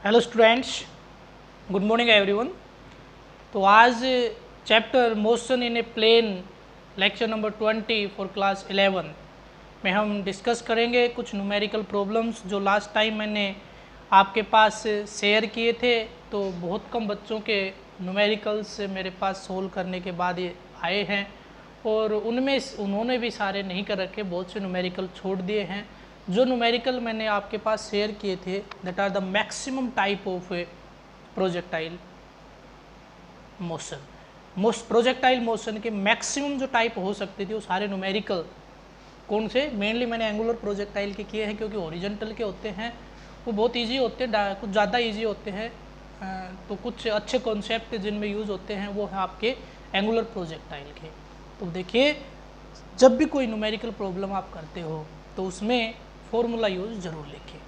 Hello students, good morning everyone. तो आज chapter motion in a plane lecture number 20 for class 11 में हम discuss करेंगे कुछ न्यूमेरिकल प्रॉब्लम्स जो लास्ट टाइम मैंने आपके पास शेयर किए थे। तो बहुत कम बच्चों के न्यूमेरिकल्स मेरे पास सोल्व करने के बाद ये आए हैं और उनमें उन्होंने भी सारे नहीं कर रखे, बहुत से न्यूमेरिकल छोड़ दिए हैं। जो न्यूमेरिकल मैंने आपके पास शेयर किए थे that are the maximum type of projectile motion. Projectile motion के मैक्सिमम जो टाइप हो सकते थे वो सारे न्यूमेरिकल कौन से, मेनली मैंने एंगुलर प्रोजेक्टाइल के किए हैं क्योंकि हॉरिजॉन्टल के होते हैं वो बहुत इजी होते हैं, कुछ ज़्यादा इजी होते हैं। तो कुछ अच्छे कॉन्सेप्ट जिनमें यूज़ होते हैं वो है आपके एंगुलर प्रोजेक्टाइल के। तो देखिए, जब भी कोई न्यूमेरिकल प्रॉब्लम आप करते हो तो उसमें फॉर्मूला यूज़ ज़रूर लिखें।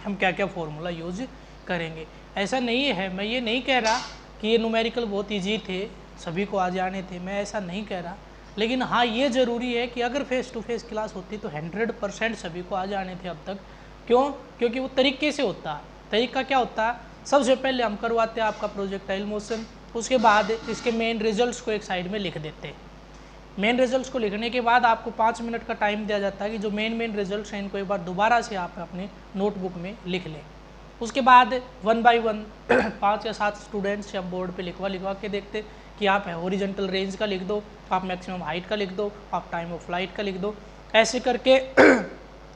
हम क्या क्या फॉर्मूला यूज़ करेंगे, ऐसा नहीं है, मैं ये नहीं कह रहा कि ये न्यूमेरिकल बहुत इजी थे, सभी को आ जाने थे, मैं ऐसा नहीं कह रहा। लेकिन हाँ, ये ज़रूरी है कि अगर फेस टू फेस क्लास होती तो 100% सभी को आ जाने थे अब तक। क्यों? क्योंकि वो तरीके से होता है। तरीका क्या होता है, सबसे पहले हम करवाते हैं आपका प्रोजेक्टाइल मोशन, उसके बाद इसके मेन रिजल्ट्स को एक साइड में लिख देते हैं। मेन रिजल्ट्स को लिखने के बाद आपको 5 मिनट का टाइम दिया जाता है कि जो मेन रिजल्ट्स हैं इनको एक बार दोबारा से आप अपने नोटबुक में लिख लें। उसके बाद 1 बाय 1 5 या 7 स्टूडेंट्स या बोर्ड पे लिखवा के देखते कि आप हॉरिजॉन्टल रेंज का लिख दो, आप मैक्सिमम हाइट का लिख दो, आप टाइम ऑफ फ्लाइट का लिख दो। ऐसे करके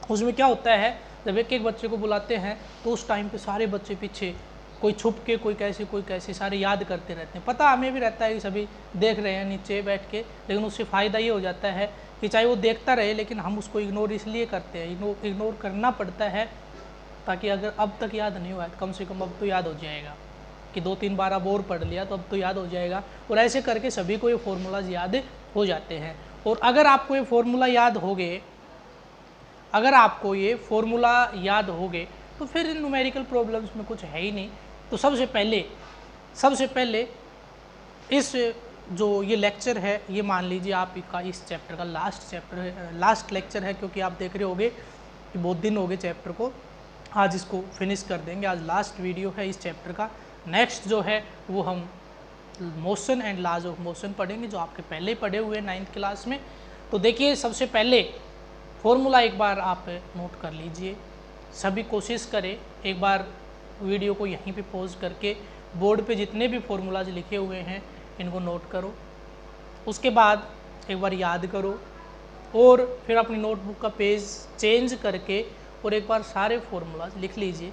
उसमें क्या होता है, जब एक एक बच्चे को बुलाते हैं तो उस टाइम पे सारे बच्चे पीछे, कोई छुप के, कोई कैसे सारे याद करते रहते हैं। पता हमें भी रहता है कि सभी देख रहे हैं नीचे बैठ के, लेकिन उससे फ़ायदा ये हो जाता है कि चाहे वो देखता रहे लेकिन हम उसको इग्नोर इसलिए करते हैं, इग्नोर करना पड़ता है ताकि अगर अब तक याद नहीं हुआ कम से कम अब तो याद हो जाएगा कि 2-3 बार अब और पढ़ लिया तो अब तो याद हो जाएगा। और ऐसे करके सभी को ये फॉर्मूलाज याद हो जाते हैं। और अगर आपको ये फॉर्मूला याद हो गए, याद हो गए तो फिर न्यूमेरिकल प्रॉब्लम्स में कुछ है ही नहीं। तो सबसे पहले इस जो ये लेक्चर है ये मान लीजिए आपका इस चैप्टर का लास्ट लेक्चर है, क्योंकि आप देख रहे होगे कि बहुत दिन हो गए चैप्टर को। आज इसको फिनिश कर देंगे, आज लास्ट वीडियो है इस चैप्टर का। नेक्स्ट जो है वो हम motion and laws of motion पढ़ेंगे, जो आपके पहले ही पढ़े हुए 9th क्लास में। तो देखिए, सबसे पहले फॉर्मूला एक बार आप नोट कर लीजिए, सभी कोशिश करें एक बार वीडियो को यहीं पे पॉज करके बोर्ड पे जितने भी फॉर्मूलाज लिखे हुए हैं इनको नोट करो, उसके बाद एक बार याद करो और फिर अपनी नोटबुक का पेज चेंज करके और एक बार सारे फॉर्मूलाज लिख लीजिए।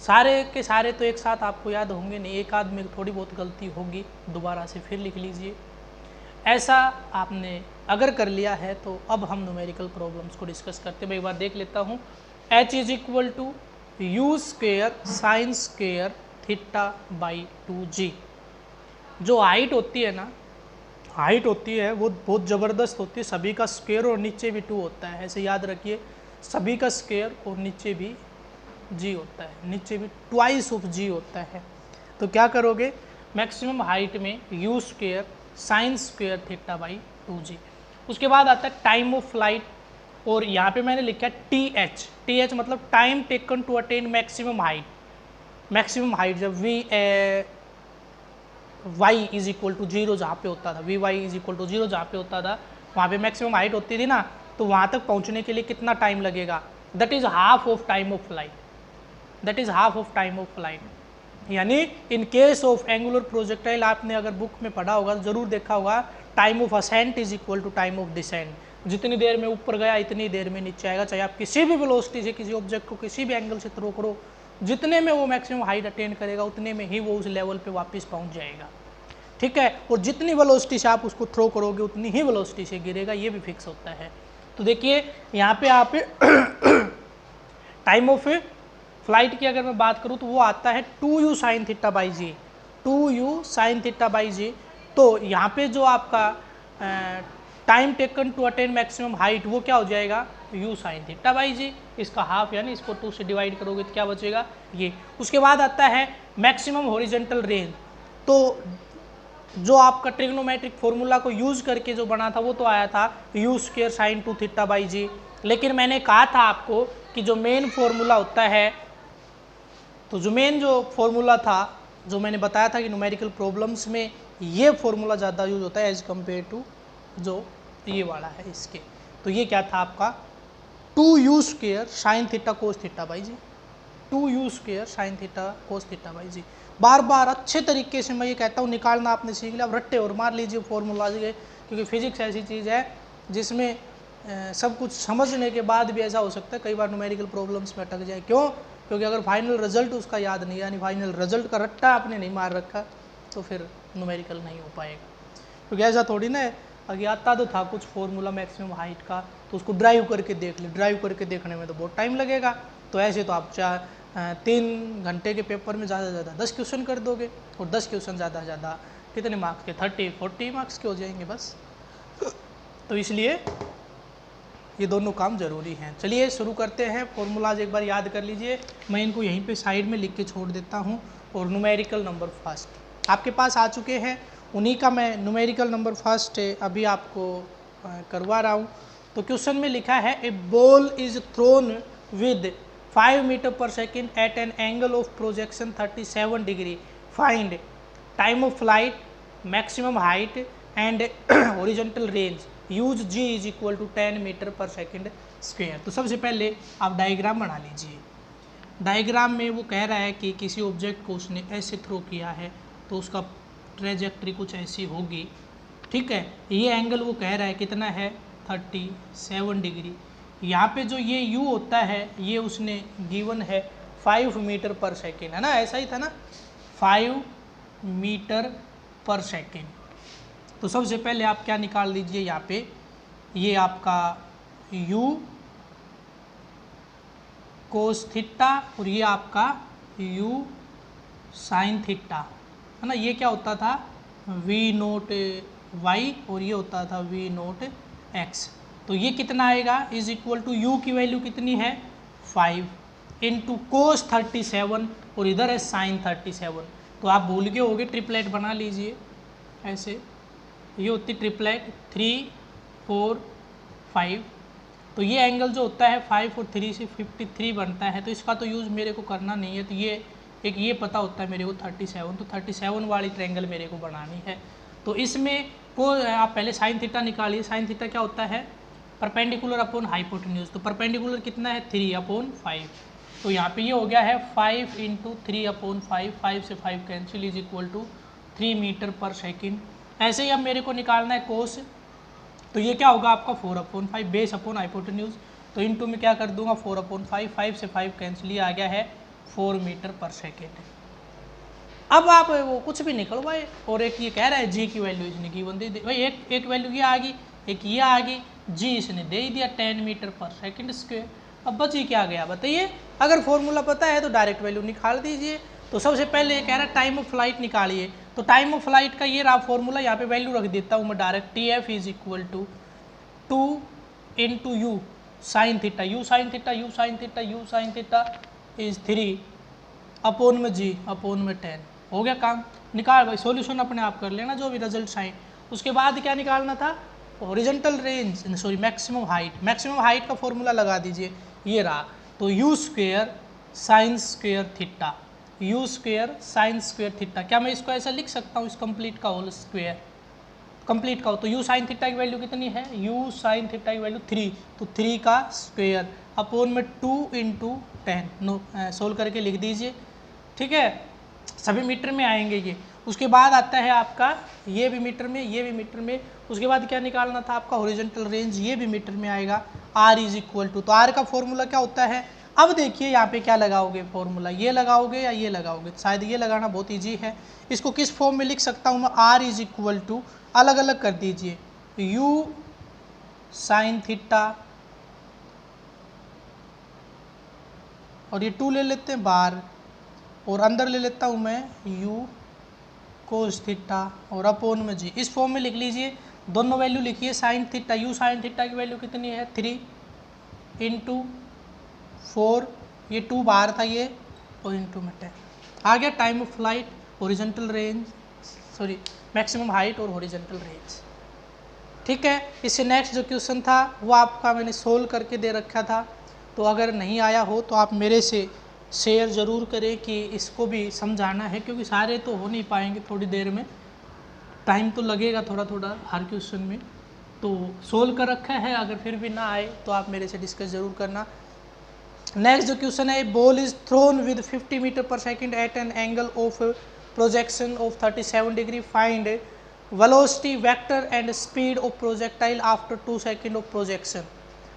सारे के सारे तो एक साथ आपको याद होंगे नहीं, एक आध में थोड़ी बहुत गलती होगी, दोबारा से फिर लिख लीजिए। ऐसा आपने अगर कर लिया है तो अब हम न्यूमेरिकल प्रॉब्लम्स को डिस्कस करते हैं। मैं एक बार देख लेता हूँ। h = u² sin square theta by 2g। जो हाइट होती है ना, हाइट होती है वो बहुत ज़बरदस्त होती है, सभी का स्क्वेयर और नीचे भी 2 होता है, ऐसे याद रखिए, सभी का स्क्वेयर और नीचे भी g होता है, नीचे भी ट्वाइस ऑफ g होता है। तो क्या करोगे, मैक्सिमम हाइट में u² sin square theta by 2g। उसके बाद आता है टाइम ऑफ फ्लाइट, और यहाँ पे मैंने लिखा है TH मतलब time taken to attain maximum height जब y = 0 जहाँ पे होता था, Vy = 0 जहाँ पे होता था, वहाँ पे मैक्सिमम हाइट होती थी ना, तो वहाँ तक पहुँचने के लिए कितना टाइम लगेगा, that is half of time of flight. यानी in case of angular projectile आपने अगर बुक में पढ़ा होगा, ज़रूर देखा होगा, time of ascent = time of descent. जितनी देर में ऊपर गया इतनी देर में नीचे आएगा, चाहे आप किसी भी वेलोसिटी से किसी ऑब्जेक्ट को किसी भी एंगल से थ्रो करो, जितने में वो मैक्सिमम हाइट अटेन करेगा उतने में ही वो उस लेवल पे वापस पहुंच जाएगा, ठीक है। और जितनी वेलोसिटी से आप उसको थ्रो करोगे उतनी ही वेलोसिटी से गिरेगा, ये भी फिक्स होता है। तो देखिए यहाँ पे आप टाइम ऑफ फ्लाइट की अगर मैं बात करूँ तो वो आता है 2u sin theta by g, 2u sin theta by g. तो यहाँ पे जो आपका time taken to attain maximum height वो क्या हो जाएगा, u sin theta by g, इसका हाफ, यानी इसको 2 से डिवाइड करोगे तो क्या बचेगा ये। उसके बाद आता है मैक्सिमम हॉरिजॉन्टल रेंज। तो जो आपका ट्रिग्नोमेट्रिक फॉर्मूला को यूज़ करके जो बना था वो तो आया था u² sin 2 थीटा बाई जी। लेकिन मैंने कहा था आपको कि जो मेन फॉर्मूला होता है तो जो मेन जो फॉर्मूला था, जो मैंने बताया था कि न्यूमेरिकल प्रॉब्लम्स में ये फॉर्मूला ज़्यादा यूज होता है एज कम्पेयर टू जो ये वाला है इसके। तो ये क्या था आपका 2u² sine theta cos theta by g, 2u² sine theta cos theta by g. बार बार अच्छे तरीके से मैं ये कहता हूँ निकालना आपने सीख लिया, अब रट्टे और मार लीजिए फॉर्मूलाज के, क्योंकि फिजिक्स ऐसी चीज़ है जिसमें सब कुछ समझने के बाद भी ऐसा हो सकता है कई बार न्यूमेरिकल प्रॉब्लम्स में अटक जाए। क्यों? क्योंकि अगर फाइनल रिजल्ट उसका याद नहीं, यानी फाइनल रिजल्ट का रट्टा आपने नहीं मार रखा, तो फिर न्यूमेरिकल नहीं हो पाएगा। क्योंकि ऐसा थोड़ी ना है, अगर आता तो था कुछ फॉर्मूला मैक्सिमम हाइट का, तो उसको ड्राइव करके देख ले, ड्राइव करके देखने में तो बहुत टाइम लगेगा। तो ऐसे तो आप 3 घंटे के पेपर में ज़्यादा से ज़्यादा 10 क्वेश्चन कर दोगे, और 10 क्वेश्चन ज़्यादा से ज़्यादा कितने मार्क्स के, 30-40 मार्क्स के हो जाएंगे बस। तो इसलिए ये दोनों काम जरूरी हैं। चलिए शुरू करते हैं। फॉर्मूलाज एक बार याद कर लीजिए, मैं इनको यहीं पे साइड में लिख के छोड़ देता हूँ। और न्यूमेरिकल नंबर फर्स्ट आपके पास आ चुके हैं, उन्हीं का मैं न्यूमेरिकल नंबर फर्स्ट अभी आपको करवा रहा हूँ। तो क्वेश्चन में लिखा है a ball is thrown with 5 metre per second at an angle of projection 37 degree, find time of flight, maximum height and horizontal range, use g is equal to 10 metre per second square. तो सबसे पहले आप diagram बना लीजिए। Diagram में वो कह रहा है कि किसी ऑब्जेक्ट को उसने ऐसे थ्रो किया है, तो उसका ट्रेजेक्ट्री कुछ ऐसी होगी, ठीक है। ये एंगल वो कह रहा है कितना है 37 डिग्री। यहाँ पे जो ये u होता है ये उसने गिवन है 5 मीटर पर सेकेंड, है ना, ऐसा ही था ना, 5 मीटर पर सेकेंड। तो सबसे पहले आप क्या निकाल लीजिए यहाँ पे, ये आपका u कोस थीटा और ये आपका u साइन थीटा, है ना। ये क्या होता था v0y और ये होता था v0 x। तो ये कितना आएगा इज इक्वल टू u की वैल्यू कितनी है 5 इंटू कोस 37 और इधर है साइन 37। तो आप भूल के होगे, ट्रिपलेट बना लीजिए ऐसे, ये होती ट्रिपलेट 3, 4, 5। तो ये एंगल जो होता है 5 और 3 से 53 बनता है। तो इसका तो यूज़ मेरे को करना नहीं है, तो ये एक ये पता होता है मेरे को 37, तो 37 वाली ट्रायंगल मेरे को बनानी है। तो इसमें को आप पहले साइन थीटा निकालिए। साइन थीटा क्या होता है परपेंडिकुलर अपॉन हाइपोटेन्यूज। तो परपेंडिकुलर कितना है 3/5। तो यहाँ पे ये हो गया है 5 इंटू 3/5, 5 से 5 cancel is equal to 3 metre per second. ऐसे ही अब मेरे को निकालना है कोस, तो ये क्या होगा आपका 4/5 बेस अपॉन हाइपोटेन्यूज। तो इंटू में क्या कर दूंगा 4/5, 5 से 5 कैंसिल, ये आ गया है 4 मीटर पर सेकेंड। अब आप वो कुछ भी निकलवाए, और एक ये कह रहा है जी की वैल्यू इसने गिवन दे दी भाई, एक वैल्यू ये आ गई, एक ये आ गई, जी इसने दे ही दिया 10 मीटर पर सेकेंड स्क्वायर। अब बची क्या गया बताइए, अगर फॉर्मूला पता है तो डायरेक्ट वैल्यू निकाल दीजिए। तो सबसे पहले ये कह रहा है टाइम ऑफ फ्लाइट निकालिए। तो टाइम ऑफ फ्लाइट का ये रहा फॉर्मूला, यहाँ पे वैल्यू रख देता हूँ मैं direct, T F is equal to 2 into u sine theta, u sine theta, u sine theta, u sine theta is 3 upon में जी अपॉन में 10। हो गया काम, निकाल भाई, सॉल्यूशन अपने आप कर लेना जो भी रिजल्ट आए। उसके बाद क्या निकालना था horizontal range, sorry maximum height. Maximum height का फॉर्मूला लगा दीजिए, ये रहा, तो you square sine square theta, you square sine square theta. क्या मैं इसको ऐसा लिख सकता हूँ इस कंप्लीट का होल स्क्वेयर, कंप्लीट का हो, तो यू साइन थीटा की वैल्यू कितनी है, यू साइन थीटा की वैल्यू 3, तो 3 का स्क्वेयर अपॉन में 2 इंटू 10। नो सोल्व करके लिख दीजिए, ठीक है, सभी मीटर में आएंगे ये। उसके बाद आता है आपका ये भी मीटर में, ये भी मीटर में। उसके बाद क्या निकालना था आपका हॉरिजॉन्टल रेंज, ये भी मीटर में आएगा। आर इज इक्वल टू, तो आर का फॉर्मूला क्या होता है, अब देखिए यहाँ पे क्या लगाओगे फॉर्मूला, ये लगाओगे या ये लगाओगे, शायद ये लगाना बहुत ईजी है। इसको किस फॉर्म में लिख सकता हूँ मैं, आर इज इक्वल टू, अलग अलग कर दीजिए, यू साइन थीटा और ये 2 ले लेते हैं बाहर, और अंदर ले लेता हूँ मैं यू कोस थीटा और अपॉन में जी। इस फॉर्म में लिख लीजिए, दोनों वैल्यू लिखिए। Sign theta, u sine theta की वैल्यू कितनी है 3 इंटू 4, ये 2 बाहर था ये, और इंटू में 10 आ गया। Time of flight, horizontal range, sorry maximum height और हॉरिजॉन्टल रेंज, ठीक है। इससे नेक्स्ट जो क्वेश्चन था वो आपका मैंने सोल्व करके दे रखा था, तो अगर नहीं आया हो तो आप मेरे से शेयर ज़रूर करें कि इसको भी समझाना है, क्योंकि सारे तो हो नहीं पाएंगे, थोड़ी देर में टाइम तो लगेगा थोड़ा थोड़ा हर क्वेश्चन में। तो सोल्व कर रखा है, अगर फिर भी ना आए तो आप मेरे से डिस्कस ज़रूर करना। नेक्स्ट जो क्वेश्चन है, ball is thrown with 50 metre per second at an angle of projection of 37 degree, find velocity vector and speed of projectile after 2 second of projection.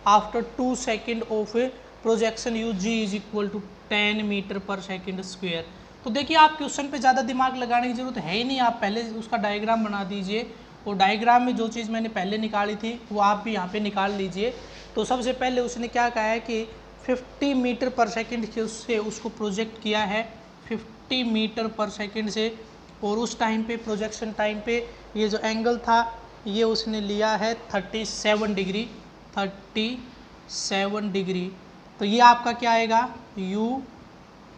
After 2 second of projection use g is equal to 10 metre per second square. तो देखिए आप question पे ज़्यादा दिमाग लगाने की जरूरत है ही नहीं, आप पहले उसका डायग्राम बना दीजिए, और डायग्राम में जो चीज़ मैंने पहले निकाली थी वो आप भी यहाँ पे निकाल लीजिए। तो सबसे पहले उसने क्या कहा है कि 50 मीटर पर सेकेंड के उससे उसको प्रोजेक्ट किया है 50 मीटर पर सेकेंड से, और उस टाइम पे प्रोजेक्शन टाइम पे ये जो एंगल था ये उसने लिया है 37 डिग्री, 37 डिग्री। तो ये आपका क्या आएगा, u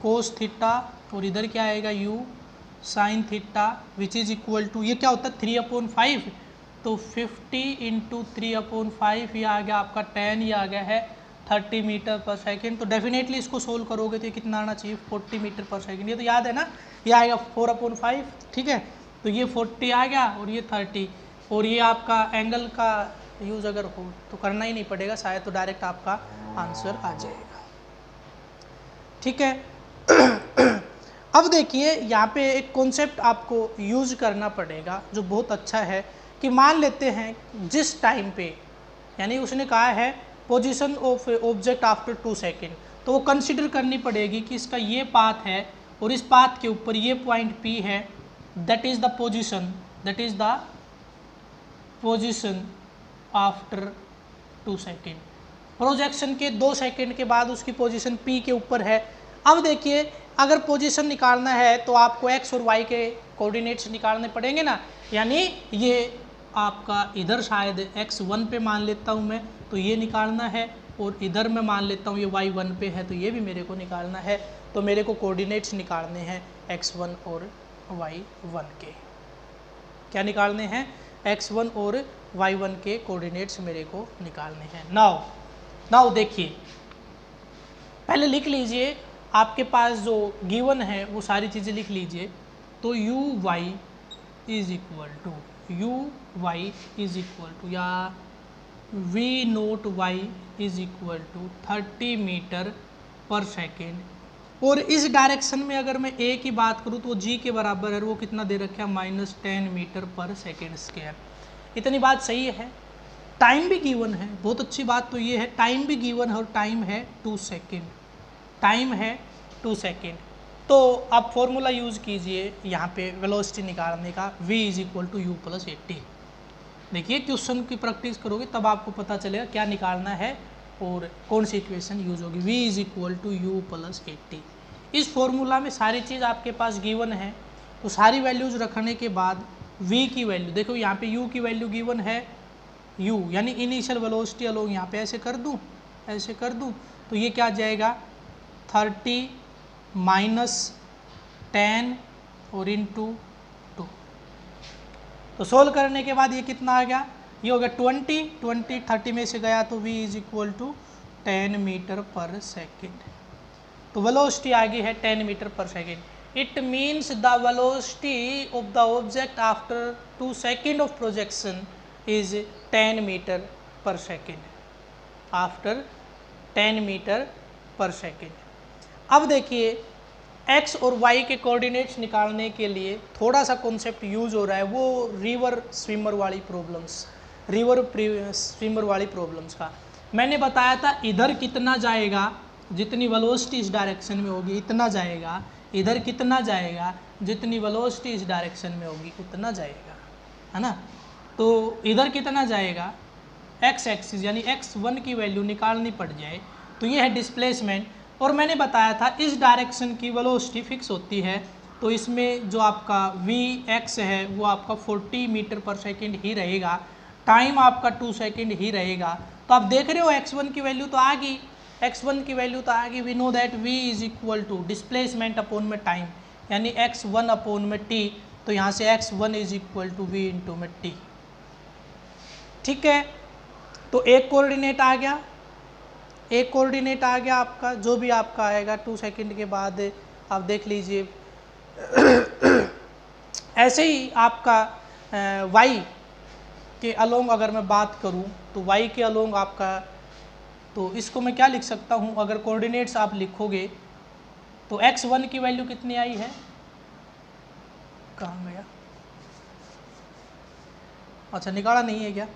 कोस थीटा, और इधर क्या आएगा u sine theta, which is equal to, ये क्या होता है 3/5, तो 50 इंटू 3/5, ये आ गया आपका 10, ये आ गया है 30 मीटर पर सेकेंड। तो डेफिनेटली इसको सोल्व करोगे तो ये कितना आना चाहिए 40 मीटर पर सेकेंड, ये तो याद है ना, ये आएगा 4/5, ठीक है। तो ये 40 आ गया और ये 30, और ये आपका एंगल का यूज अगर हो तो करना ही नहीं पड़ेगा शायद, तो डायरेक्ट आपका आंसर आ जाएगा, ठीक है। अब देखिए यहाँ पे एक कॉन्सेप्ट आपको यूज करना पड़ेगा जो बहुत अच्छा है, कि मान लेते हैं जिस टाइम पे, यानी उसने कहा है position of object after 2 second, तो वो कंसिडर करनी पड़ेगी कि इसका ये पाथ है और इस पाथ के ऊपर ये पॉइंट P है, that is the position after 2 second. Projection के 2 सेकेंड के बाद उसकी पोजीशन P के ऊपर है। अब देखिए अगर पोजीशन निकालना है तो आपको x और y के कोऑर्डिनेट्स निकालने पड़ेंगे ना, यानी ये आपका इधर शायद x1 पे मान लेता हूँ मैं, तो ये निकालना है, और इधर मैं मान लेता हूँ ये y1 पे है, तो ये भी मेरे को निकालना है। तो मेरे को कोऑर्डिनेट्स निकालने हैं x1 और y1 के, क्या निकालने हैं, x1 और y1 के कोऑर्डिनेट्स मेरे को निकालने हैं। नाउ देखिए, पहले लिख लीजिए, आपके पास जो गिवन है वो सारी चीज़ें लिख लीजिए। तो u y is equal to या v naught y is equal to 30 metre per second, और इस डायरेक्शन में अगर मैं ए की बात करूँ तो जी के बराबर है, वो कितना दे रखा है -10 मीटर पर सेकेंड स्क्वायर। इतनी बात सही है। टाइम भी गिवन है, बहुत अच्छी बात तो ये है, टाइम भी गिवन है, और टाइम है 2 सेकेंड, टाइम है 2 सेकेंड। तो आप फॉर्मूला यूज़ कीजिए यहाँ पे वेलोसिटी निकालने का, v is equal to u plus 80। देखिए क्वेश्चन की प्रैक्टिस करोगे तब आपको पता चलेगा क्या निकालना है और कौन सी इक्वेशन यूज होगी। v is equal to u plus 80। इस फॉर्मूला में सारी चीज़ आपके पास गिवन है, तो सारी वैल्यूज रखने के बाद v की वैल्यू देखो, यहाँ पे u की वैल्यू गिवन है, u यानी इनिशियल वेलोसिटी अलोंग, यहाँ पे ऐसे कर दूँ तो ये क्या आ जाएगा 30 - 10 और इंटू 2। तो सोल्व करने के बाद ये कितना आ गया, ये हो गया 20 30 में से गया तो v is equal to 10 metre per second. तो वेलोसिटी आ गई है 10 metre per second. It means the velocity of the object after 2 second of projection is 10 metre per second, after 10 metre per second. अब देखिए x और y के coordinates निकालने के लिए थोड़ा सा कॉन्सेप्ट यूज हो रहा है, वो रिवर स्विमर वाली प्रॉब्लम्स का। मैंने बताया था इधर कितना जाएगा, जितनी वेलोसिटी इस डायरेक्शन में होगी इतना जाएगा, इधर कितना जाएगा, जितनी वेलोसिटी इस डायरेक्शन में होगी उतना जाएगा, है ना। तो इधर कितना जाएगा, x एक्सिस यानी x1 की वैल्यू निकालनी पड़ जाए, तो ये है डिस्प्लेसमेंट। और मैंने बताया था इस डायरेक्शन की वेलोसिटी फिक्स होती है, तो इसमें जो आपका vx है वो आपका 40 मीटर पर सेकेंड ही रहेगा, टाइम आपका 2 सेकेंड ही रहेगा। तो आप देख रहे हो x1 की वैल्यू तो आ गई, we know that v is equal to displacement upon में टाइम, यानी x1 अपॉन में t, तो यहाँ से x1 is equal to v into में t, ठीक है। तो एक कोऑर्डिनेट आ गया, एक कोऑर्डिनेट आ गया आपका, जो भी आपका आएगा 2 सेकंड के बाद आप देख लीजिए। ऐसे ही आपका y के अलोंग अगर मैं बात करूं तो y के अलोंग आपका, तो इसको मैं क्या लिख सकता हूं, अगर कोऑर्डिनेट्स आप लिखोगे तो x1 की वैल्यू कितनी आई है, कहाँ गया, अच्छा निकाला नहीं है क्या,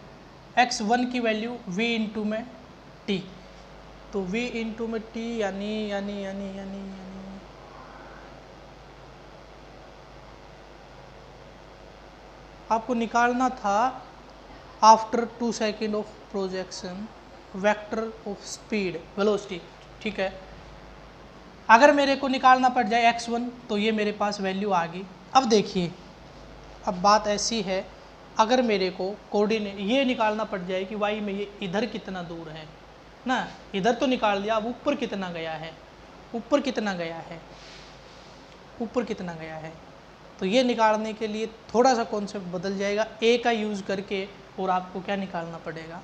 x1 की वैल्यू v इंटू में t, तो v इंटू में t यानी आपको निकालना था after 2 second of projection vector of speed velocity, ठीक है। अगर मेरे को निकालना पड़ जाए x1 तो ये मेरे पास वैल्यू आ गई। अब देखिए, अब बात ऐसी है, अगर मेरे को कोऑर्डिनेट ये निकालना पड़ जाए कि y में ये इधर कितना दूर है ना, इधर तो निकाल दिया, अब ऊपर कितना गया है, ऊपर कितना गया है, ऊपर कितना गया है, तो ये निकालने के लिए थोड़ा सा कॉन्सेप्ट बदल जाएगा, a का यूज़ करके, और आपको क्या निकालना पड़ेगा,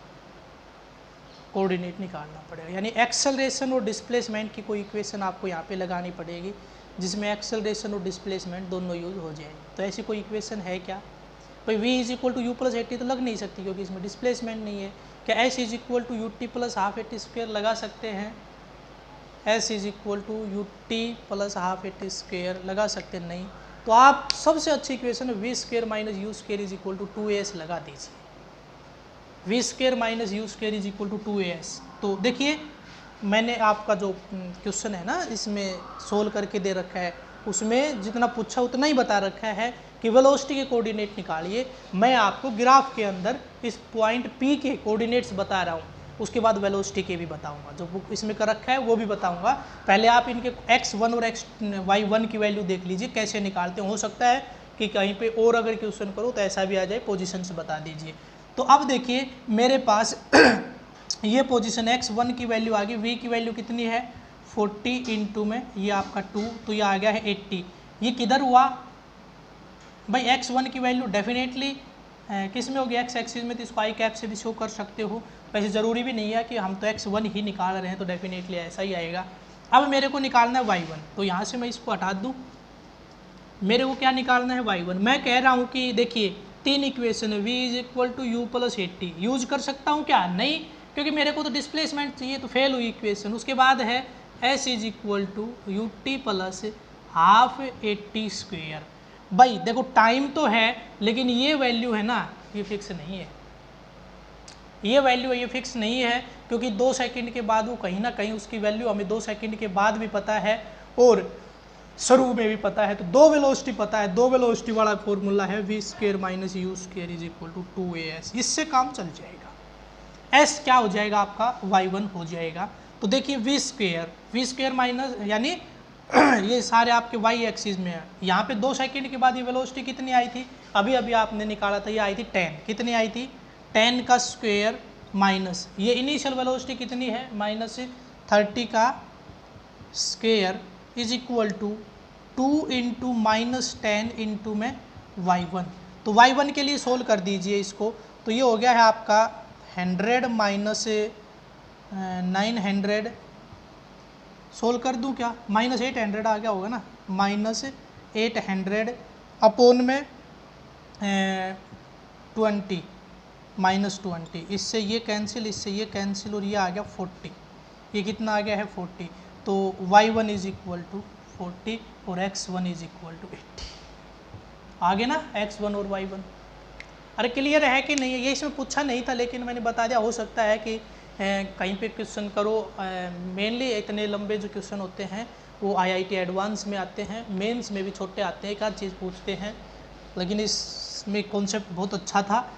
कोऑर्डिनेट निकालना पड़ेगा, यानी एक्सेलरेशन और डिस्प्लेसमेंट की कोई इक्वेशन आपको यहाँ पे लगानी पड़ेगी जिसमें एक्सेलरेशन और डिस्प्लेसमेंट दोनों यूज हो जाएंगे। तो ऐसी कोई इक्वेशन है क्या, भाई v is equal to u plus a t तो लग नहीं सकती क्योंकि इसमें डिस्प्लेसमेंट नहीं है। क्या s is equal to u t plus half a t square लगा सकते हैं, s is equal to u t plus half a t square लगा सकते हैं, नहीं। तो आप सबसे अच्छी equation v square minus u square is equal to 2as लगा दीजिए, v square minus u square is equal to 2as। तो देखिए मैंने आपका जो क्वेश्चन है ना इसमें सोल्व करके दे रखा है, उसमें जितना पूछा उतना ही बता रखा है कि वेलोसिटी के कोऑर्डिनेट निकालिए। मैं आपको ग्राफ के अंदर इस पॉइंट P के कोऑर्डिनेट्स बता रहा हूँ, उसके बाद वेलोसिटी के भी बताऊंगा, जो बुक इसमें कर रखा है वो भी बताऊंगा। पहले आप इनके x1 और y1 की वैल्यू देख लीजिए कैसे निकालते हैं, हो सकता है कि कहीं पे और अगर क्वेश्चन करो तो ऐसा भी आ जाए, पोजीशन से बता दीजिए। तो अब देखिए मेरे पास ये पोजीशन x1 की वैल्यू आ गई, v की वैल्यू कितनी है 40 इंटू में ये आपका 2, तो ये आ गया है 80। ये किधर हुआ भाई, x1 की वैल्यू डेफिनेटली किस में होगी, x एक्सिस में, तो इसको आई कैप से भी शो कर सकते हो। वैसे ज़रूरी भी नहीं है कि हम तो x1 ही निकाल रहे हैं तो डेफिनेटली ऐसा ही आएगा। अब मेरे को निकालना है y1, तो यहाँ से मैं इसको हटा दूँ, मेरे को क्या निकालना है y1। मैं कह रहा हूँ कि देखिए 3 इक्वेशन है, v is equal to u plus 80, use कर सकता हूँ क्या, नहीं, क्योंकि मेरे को तो डिस्प्लेसमेंट चाहिए, तो फेल हुई इक्वेशन। उसके बाद है s is equal to u t plus half 80 square. भाई देखो टाइम तो है लेकिन ये वैल्यू है ना, ये फिक्स नहीं है, ये वैल्यू है ये फिक्स नहीं है, क्योंकि 2 सेकंड के बाद वो कहीं ना कहीं उसकी वैल्यू हमें 2 सेकंड के बाद भी पता है और शुरू में भी पता है। तो 2 वेलोसिटी पता है, 2 वेलोसिटी वाला फॉर्मूला है v square minus u square is equal to 2as, इससे काम चल जाएगा। s क्या हो जाएगा आपका y1 हो जाएगा। तो देखिए v स्क्वेयर माइनस यानी ये सारे आपके y एक्सिस में है, यहाँ पे 2 सेकंड के बाद ये वेलोसिटी कितनी आई थी, अभी अभी आपने निकाला था, ये आई थी 10, कितनी आई थी 10 का स्क्वेयर माइनस ये इनिशियल वेलोसिटी कितनी है माइनस 30 का square is equal to 2 into minus 10 into में y1। तो y1 के लिए सोल्व कर दीजिए इसको, तो ये हो गया है आपका 100 माइनस 900, सोल्व कर दूं क्या, माइनस 800 आ गया होगा ना, माइनस 800 अपोन में 20 माइनस 20, इससे ये कैंसिल, इससे ये कैंसिल, और ये आ गया 40, ये कितना आ गया है 40। तो y1 इज इक्वल टू 40 और x1 इज इक्वल टू 80, आगे ना x1 और y1। अरे क्लियर है कि नहीं है, ये इसमें पूछा नहीं था लेकिन मैंने बता दिया, हो सकता है कि कहीं पे क्वेश्चन करो, मेनली इतने लंबे जो क्वेश्चन होते हैं वो IIT एडवांस में आते हैं, मेंस में भी छोटे आते हैं, एक आध चीज़ पूछते हैं, लेकिन इसमें कॉन्सेप्ट बहुत अच्छा था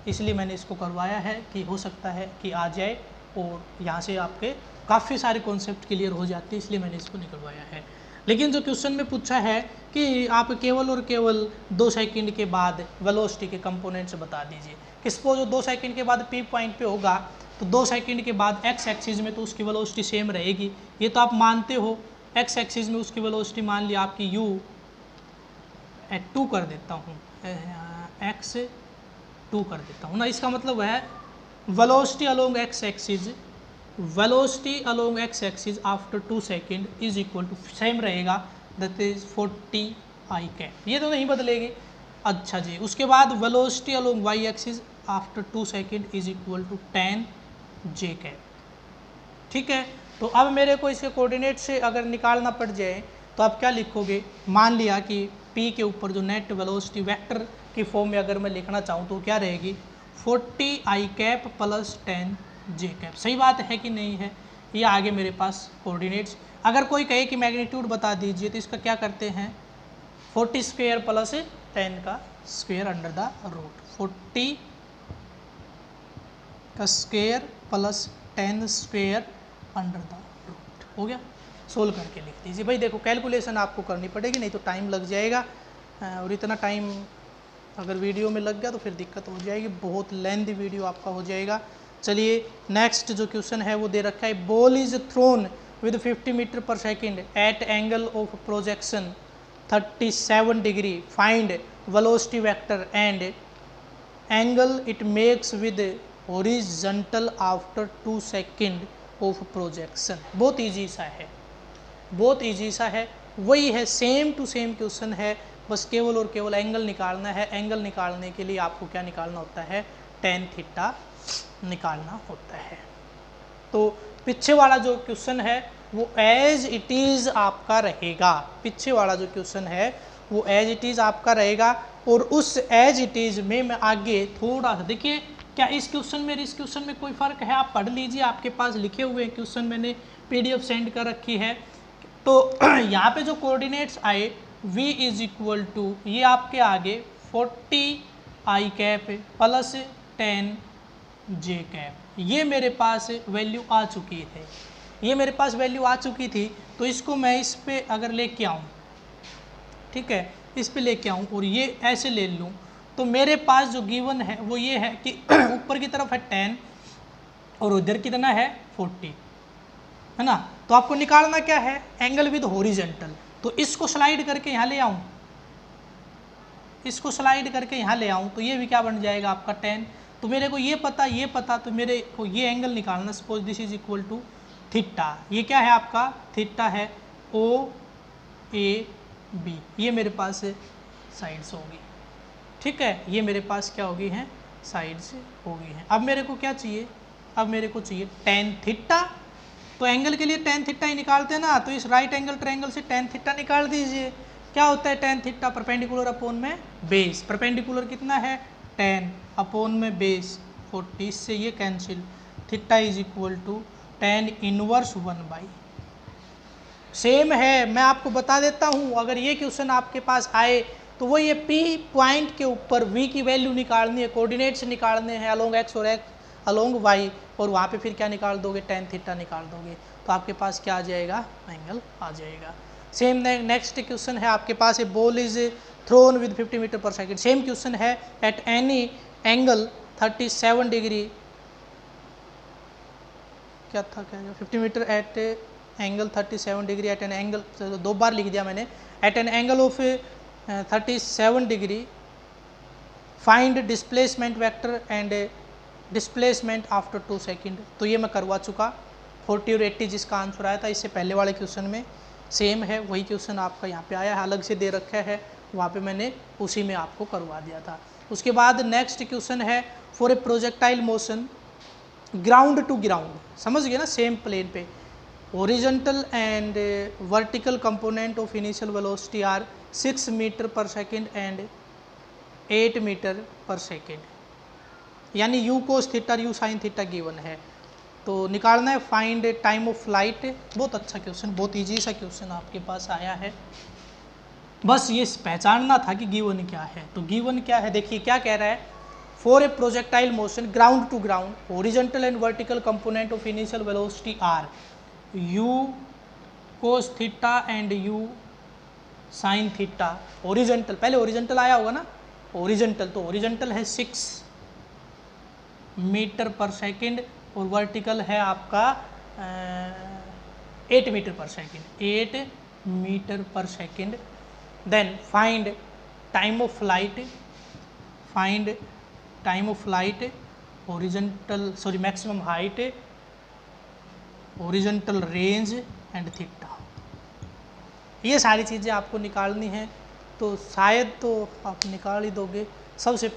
इसलिए मैंने इसको करवाया है कि हो सकता है कि आ जाए और यहाँ से आपके काफ़ी सारे कॉन्सेप्ट क्लियर हो जाते हैं, इसलिए मैंने इसको निकलवाया है। लेकिन जो क्वेश्चन में पूछा है कि आप केवल और केवल 2 सेकंड के बाद वेलोसिटी के कंपोनेंट्स बता दीजिए, किसको जो 2 सेकंड के बाद P पॉइंट पे होगा तो 2 सेकंड के बाद x एक्सिस में तो उसकी वेलोसिटी सेम रहेगी, ये तो आप मानते हो। x एक्सिस में उसकी वेलोसिटी मान लिया आपकी u 2 कर देता हूँ, x 2 कर देता हूँ ना, इसका मतलब है velocity along x axis velocity along x axis after 2 second is equal to, same रहेगा, दैट इज 40 आई कैप, ये तो नहीं बदलेगी। अच्छा जी, उसके बाद velocity along y axis after 2 second is equal to 10 j cap. ठीक है, तो अब मेरे को इसके कोऑर्डिनेट से अगर निकालना पड़ जाए तो आप क्या लिखोगे, मान लिया कि P के ऊपर जो नेट वेलोसिटी वेक्टर की फॉर्म में अगर मैं लिखना चाहूँ तो क्या रहेगी, 40 i cap plus 10 j cap. सही बात है कि नहीं है, ये आगे मेरे पास कोऑर्डिनेट्स। अगर कोई कहे कि मैग्नीट्यूड बता दीजिए तो इसका क्या करते हैं, 40 स्क्वायर प्लस 10 का स्क्वायर अंडर द रूट, 40 का square plus 10 square under the root, हो गया। सोल्व करके लिख दीजिए भाई। देखो कैलकुलेशन आपको करनी पड़ेगी, नहीं तो टाइम लग जाएगा, और इतना टाइम अगर वीडियो में लग गया तो फिर दिक्कत हो जाएगी, बहुत लेंथी वीडियो आपका हो जाएगा। चलिए नेक्स्ट जो क्वेश्चन है वो दे रखा है, ball is thrown with 50 metre per second at angle of projection 37 degree, find velocity vector and angle it makes with horizontal after 2 second of projection. बहुत ईजी सा है, बहुत ईजी सा है, वही है, सेम टू सेम क्वेश्चन है, बस केवल और केवल एंगल निकालना है। एंगल निकालने के लिए आपको क्या निकालना होता है, tan थीटा निकालना होता है। तो पीछे वाला जो क्वेश्चन है वो एज इट इज़ आपका रहेगा, पीछे वाला जो क्वेश्चन है वो एज इट इज़ आपका रहेगा, और उस एज इट इज़ में मैं आगे थोड़ा सा, देखिए क्या इस क्वेश्चन में इस क्वेश्चन में कोई फ़र्क है, आप पढ़ लीजिए, आपके पास लिखे हुए क्वेश्चन मैंने PDF सेंड कर रखी है। तो यहाँ पे जो कोऑर्डिनेट्स आए v इज इक्वल टू, ये आपके आगे 40 i cap plus 10 j cap, ये मेरे पास वैल्यू आ चुकी है, ये मेरे पास वैल्यू आ चुकी थी। तो इसको मैं इस पे अगर लेके आऊँ, ठीक है, इस पे लेके आऊँ और ये ऐसे ले लूँ, तो मेरे पास जो गिवन है वो ये है कि ऊपर की तरफ है 10 और उधर कितना है 40, है ना। तो आपको निकालना क्या है, एंगल विद हॉरिजॉन्टल। तो इसको स्लाइड करके यहाँ ले आऊँ, इसको स्लाइड करके यहाँ ले आऊँ, तो ये भी क्या बन जाएगा आपका 10। तो मेरे को ये पता, तो मेरे को ये एंगल निकालना, suppose this is equal to theta, ये क्या है आपका, थीटा है OAB, ये मेरे पास साइड्स होगी, ठीक है, ये मेरे पास क्या होगी हैं, साइड्स होगी हैं। अब मेरे को क्या चाहिए, अब मेरे को चाहिए tan थीटा। तो एंगल के लिए tan थीटा ही निकालते हैं ना, तो इस राइट एंगल ट्रायंगल से tan थीटा निकाल दीजिए। क्या होता है tan थीटा, परपेंडिकुलर अपॉन में बेस, परपेंडिकुलर कितना है 10 अपॉन में बेस 40, इससे ये cancel, theta is equal to tan inverse 1/, same है। मैं आपको बता देता हूँ, अगर ये क्वेश्चन आपके पास आए तो वो ये P पॉइंट के ऊपर V की वैल्यू निकालनी है, कोऑर्डिनेट्स निकालने हैं अलोंग x और अलोंग y, और वहाँ पे फिर क्या निकाल दोगे, tan थीटा निकाल दोगे, तो आपके पास क्या आ जाएगा, एंगल आ जाएगा। सेम नेक्स्ट क्वेश्चन है आपके पास, a ball is thrown with 50 metre per second, same question है, एट एनी एंगल 37 डिग्री, क्या था, क्या 50 metre at angle 37 degree at an angle, दो बार लिख दिया मैंने, at an angle of 37 degree, find displacement vector and displacement after 2 second. तो ये मैं करवा चुका, 40 और 80 जिसका आंसर आया था इससे पहले वाले क्वेश्चन में, सेम है, वही क्वेश्चन आपका यहाँ पे आया है, अलग से दे रखा है, वहाँ पे मैंने उसी में आपको करवा दिया था। उसके बाद नेक्स्ट क्वेश्चन है, for a projectile motion ground to ground, समझ गए ना, सेम प्लेन पे, horizontal and vertical component of initial velocity are 6 metre per second and 8 metre per second, यानी u cos theta u sine theta given है। तो निकालना है find time of flight. बहुत अच्छा क्वेश्चन, बहुत इजी सा क्वेश्चन आपके पास आया है, बस ये पहचानना था कि गिवन क्या है। तो गिवन क्या है, देखिए क्या कह रहा है, for a projectile motion ground to ground, horizontal and vertical component of initial velocity are u cos theta and u sine theta, horizontal, पहले हॉरिजॉन्टल आया होगा ना, हॉरिजॉन्टल, तो हॉरिजॉन्टल है 6 मीटर पर सेकेंड और वर्टिकल है आपका 8 metre per second, 8 metre per second. Then find time of flight, find time of flight, horizontal, sorry maximum height, horizontal range and theta. ये सारी चीज़ें आपको निकालनी है, तो शायद तो आप निकाल ही दोगे। सबसे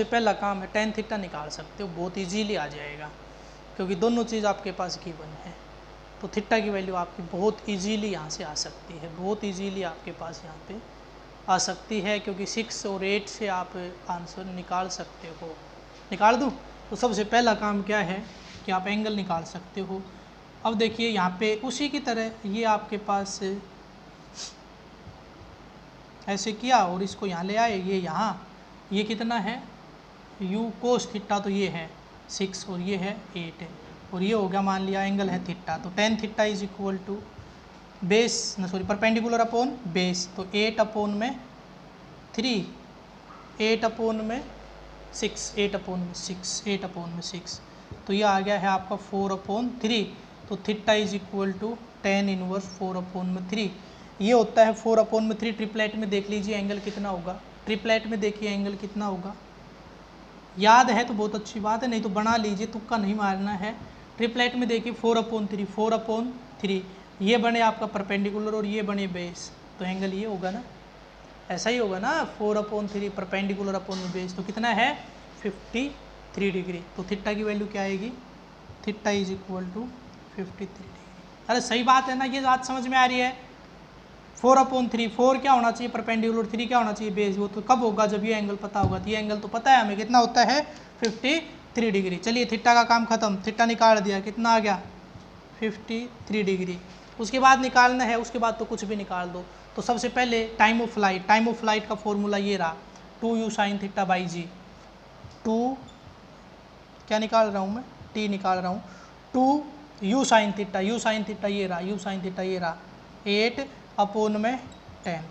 पहला काम है tan थीटा निकाल सकते हो, बहुत इजीली आ जाएगा क्योंकि दोनों चीज़ आपके पास गिवन है। तो थीटा की वैल्यू आपकी बहुत इजीली यहाँ से आ सकती है, बहुत इजीली आपके पास यहाँ पे आ सकती है, क्योंकि 6 और 8 से आप आंसर निकाल सकते हो। निकाल दूँ? तो सबसे पहला काम क्या है कि आप एंगल निकाल सकते हो। अब देखिए यहाँ पे उसी की तरह ये आपके पास ऐसे किया और इसको यहाँ ले आए, ये यहाँ, ये कितना है u कोस थीटा, तो ये है 6 और ये है 8 है, और ये हो गया मान लिया एंगल है थीटा। तो tan theta is equal to base perpendicular upon base, तो 8 अपॉन में 3, 8 अपॉन में 6, 8 अपॉन में 6, 8 अपॉन में 6, तो ये आ गया है आपका 4 अपॉन 3। तो theta is equal to tan inverse 4 upon में 3, ये होता है 4 अपॉन में 3। ट्रिपलेट में देख लीजिए एंगल कितना होगा, ट्रिपलेट में देखिए एंगल कितना होगा, याद है तो बहुत अच्छी बात है, नहीं तो बना लीजिए, तुक्का नहीं मारना है। ट्रिपलेट में देखिए 4 अपॉन 3, 4 अपॉन 3, ये बने आपका परपेंडिकुलर और ये बने बेस, तो एंगल ये होगा ना, ऐसा ही होगा ना, 4 अपॉन 3 परपेंडिकुलर अपॉन बेस, तो कितना है 53 डिग्री। तो थीटा की वैल्यू क्या आएगी, theta is equal to 53 degree. अरे सही बात है ना, ये बात समझ में आ रही है। 4 अपॉन 3, 4 क्या होना चाहिए परपेंडिकुलर, 3 क्या होना चाहिए बेस, वो तो कब होगा जब ये एंगल पता होगा। तो ये एंगल तो पता है हमें कितना होता है 53 डिग्री। चलिए थीटा का काम खत्म, थीटा निकाल दिया, कितना आ गया 53 डिग्री। उसके बाद निकालना है, उसके बाद तो कुछ भी निकाल दो। तो सबसे पहले टाइम ऑफ फ्लाइट का फॉर्मूला ये रहा 2u साइन थीटा बाई जी, 2 क्या निकाल रहा हूँ मैं, t निकाल रहा हूँ, 2u sine theta, u sine theta ये रहा, u साइन थीटा ये रहा 8 अपॉन में 10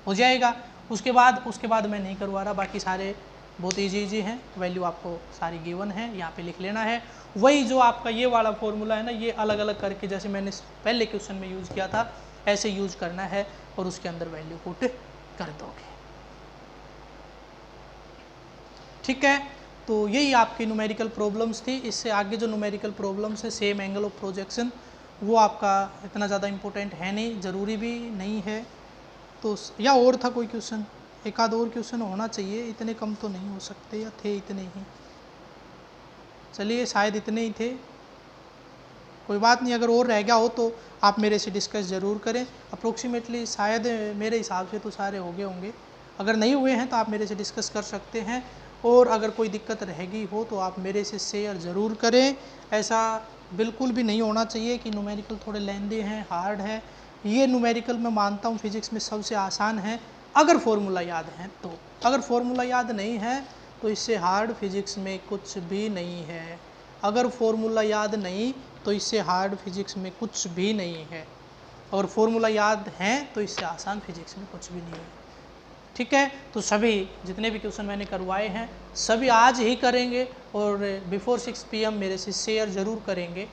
हो जाएगा। उसके बाद मैं नहीं करवा रहा, बाकी सारे बहुत इजी हैं, वैल्यू आपको सारी गिवन है, यहाँ पे लिख लेना है। वही जो आपका ये वाला फॉर्मूला है ना, ये अलग अलग करके जैसे मैंने पहले क्वेश्चन में यूज़ किया था ऐसे यूज़ करना है और उसके अंदर वैल्यू पुट कर दोगे। ठीक है, तो यही आपकी न्यूमेरिकल प्रॉब्लम्स थी। इससे आगे जो न्यूमेरिकल प्रॉब्लम्स है सेम एंगल ऑफ प्रोजेक्शन, वो आपका इतना ज़्यादा इम्पोर्टेंट है नहीं, ज़रूरी भी नहीं है। तो या और था कोई क्वेश्चन, एक आध और क्वेश्चन होना चाहिए, इतने कम तो नहीं हो सकते, या थे इतने ही, चलिए शायद इतने ही थे, कोई बात नहीं। अगर और रह गया हो तो आप मेरे से डिस्कस ज़रूर करें। अप्रोक्सीमेटली शायद मेरे हिसाब से तो सारे हो गए होंगे, अगर नहीं हुए हैं तो आप मेरे से डिस्कस कर सकते हैं। और अगर कोई दिक्कत रहेगी हो तो आप मेरे से शेयर ज़रूर करें। ऐसा बिल्कुल भी नहीं होना चाहिए कि न्यूमेरिकल थोड़े लेंदी हैं, हार्ड है। ये न्यूमेरिकल मैं मानता हूँ फिज़िक्स में सबसे आसान है अगर फॉर्मूला याद है तो। अगर फॉर्मूला याद नहीं है तो इससे हार्ड फिज़िक्स में कुछ भी नहीं है। अगर फॉर्मूला याद नहीं तो इससे हार्ड फिज़िक्स में कुछ भी नहीं है, और फॉर्मूला याद हैं तो इससे आसान फिज़िक्स में कुछ भी नहीं है। ठीक है, तो सभी जितने भी क्वेश्चन मैंने करवाए हैं सभी आज ही करेंगे और बिफोर 6 PM मेरे से शेयर ज़रूर करेंगे।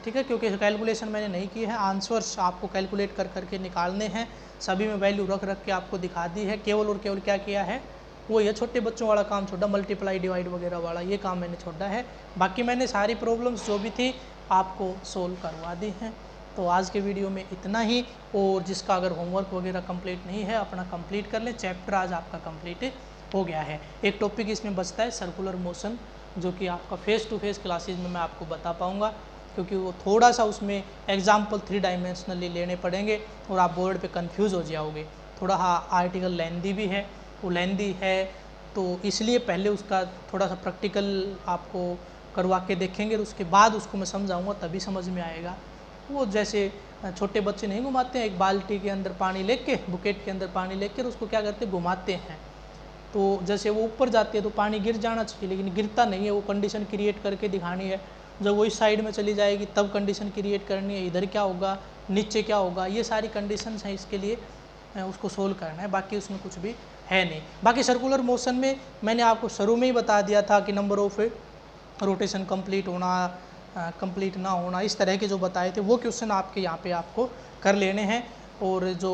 ठीक है, क्योंकि कैलकुलेशन मैंने नहीं की है, आंसर्स आपको कैलकुलेट कर करके निकालने हैं। सभी में वैल्यू रख रख के आपको दिखा दी है। केवल और केवल क्या किया है, वो ये छोटे बच्चों वाला काम छोड़ा, मल्टीप्लाई डिवाइड वगैरह वाला ये काम मैंने छोड़ा है। बाकी मैंने सारी प्रॉब्लम्स जो भी थी आपको सोल्व करवा दी हैं। तो आज के वीडियो में इतना ही, और जिसका अगर होमवर्क वगैरह कंप्लीट नहीं है अपना कंप्लीट कर लें। चैप्टर आज आपका कंप्लीट हो गया है। एक टॉपिक इसमें बचता है सर्कुलर मोशन, जो कि आपका फेस टू फेस क्लासेज में मैं आपको बता पाऊँगा, क्योंकि वो थोड़ा सा उसमें एग्जाम्पल 3 डायमेंशनली लेने पड़ेंगे और आप बोर्ड पे कंफ्यूज हो जाओगे। थोड़ा आर्टिकल लेंदी भी है, वो लेंदी है तो इसलिए पहले उसका थोड़ा सा प्रैक्टिकल आपको करवा के देखेंगे, और उसके बाद उसको मैं समझाऊंगा, तभी समझ में आएगा। वो जैसे छोटे बच्चे नहीं घुमाते हैं, एक बाल्टी के अंदर पानी लेके, बुकेट के अंदर पानी लेकर उसको क्या करते हैं, घुमाते हैं। तो जैसे वो ऊपर जाती है तो पानी गिर जाना चाहिए, लेकिन गिरता नहीं है। वो कंडीशन क्रिएट करके दिखानी है। जब वो इस साइड में चली जाएगी तब कंडीशन क्रिएट करनी है, इधर क्या होगा, नीचे क्या होगा, ये सारी कंडीशंस हैं। इसके लिए उसको सोल्व करना है, बाकी उसमें कुछ भी है नहीं। बाकी सर्कुलर मोशन में मैंने आपको शुरू में ही बता दिया था कि नंबर ऑफ रोटेशन कंप्लीट होना, कंप्लीट ना होना, इस तरह के जो बताए थे वो क्वेश्चन आपके यहाँ पे आपको कर लेने हैं। और जो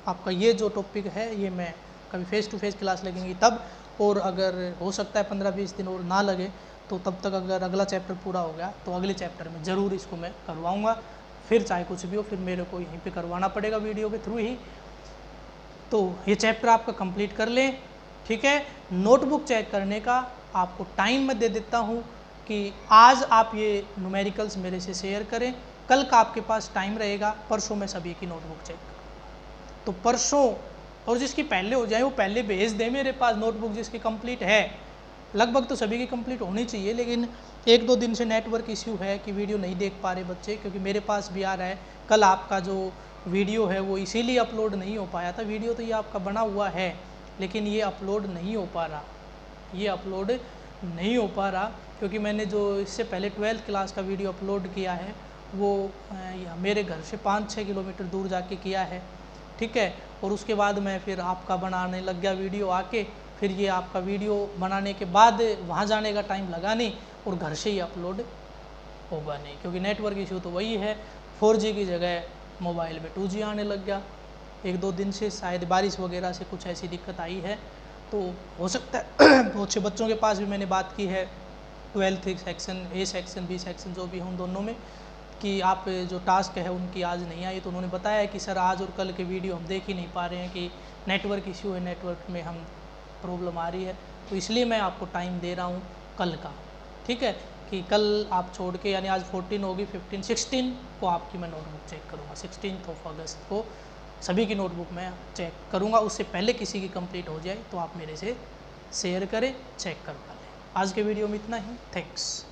आपका ये जो टॉपिक है ये मैं कभी फेस टू फेस क्लास लगेंगी तब, और अगर हो सकता है 15-20 दिन और ना लगे तो तब तक अगर अगला चैप्टर पूरा हो गया तो अगले चैप्टर में ज़रूर इसको मैं करवाऊँगा, फिर चाहे कुछ भी हो, फिर मेरे को यहीं पे करवाना पड़ेगा वीडियो के थ्रू ही। तो ये चैप्टर आपका कंप्लीट कर लें, ठीक है। नोटबुक चेक करने का आपको टाइम मैं दे देता हूँ कि आज आप ये न्यूमेरिकल्स मेरे से शेयर करें, कल का आपके पास टाइम रहेगा, परसों मैं सभी की नोटबुक चेक करूँ। तो परसों, और जिसकी पहले हो जाए वो पहले भेज दे मेरे पास नोटबुक, जिसकी कंप्लीट है। लगभग तो सभी की कंप्लीट होनी चाहिए, लेकिन 1-2 दिन से नेटवर्क इश्यू है कि वीडियो नहीं देख पा रहे बच्चे, क्योंकि मेरे पास भी आ रहा है कल आपका जो वीडियो है वो इसीलिए अपलोड नहीं हो पाया था। वीडियो तो ये आपका बना हुआ है, लेकिन ये अपलोड नहीं हो पा रहा, ये अपलोड नहीं हो पा रहा क्योंकि मैंने जो इससे पहले 12th क्लास का वीडियो अपलोड किया है वो मेरे घर से 5-6 किलोमीटर दूर जाके किया है, ठीक है। और उसके बाद मैं फिर आपका बनाने लग गया वीडियो आके, फिर ये आपका वीडियो बनाने के बाद वहाँ जाने का टाइम लगा नहीं और घर से ही अपलोड होगा नहीं, क्योंकि नेटवर्क इशू तो वही है, 4G की जगह मोबाइल में 2G आने लग गया। 1-2 दिन से शायद बारिश वगैरह से कुछ ऐसी दिक्कत आई है, तो हो सकता है बहुत से बच्चों के पास भी मैंने बात की है 12th section, A section, B section जो भी हों दोनों में, कि आप जो टास्क है उनकी आज नहीं आई। तो उन्होंने बताया है कि सर आज और कल के वीडियो हम देख ही नहीं पा रहे हैं कि नेटवर्क इश्यू है, नेटवर्क में हम प्रॉब्लम आ रही है। तो इसलिए मैं आपको टाइम दे रहा हूँ कल का, ठीक है, कि कल आप छोड़ के, यानी आज 14 होगी, 15, 16 को आपकी मैं नोटबुक चेक करूँगा। 16 अगस्त को सभी की नोटबुक मैं चेक करूँगा। उससे पहले किसी की कंप्लीट हो जाए तो आप मेरे से शेयर करें, चेक करवा लें। आज के वीडियो में इतना ही, थैंक्स।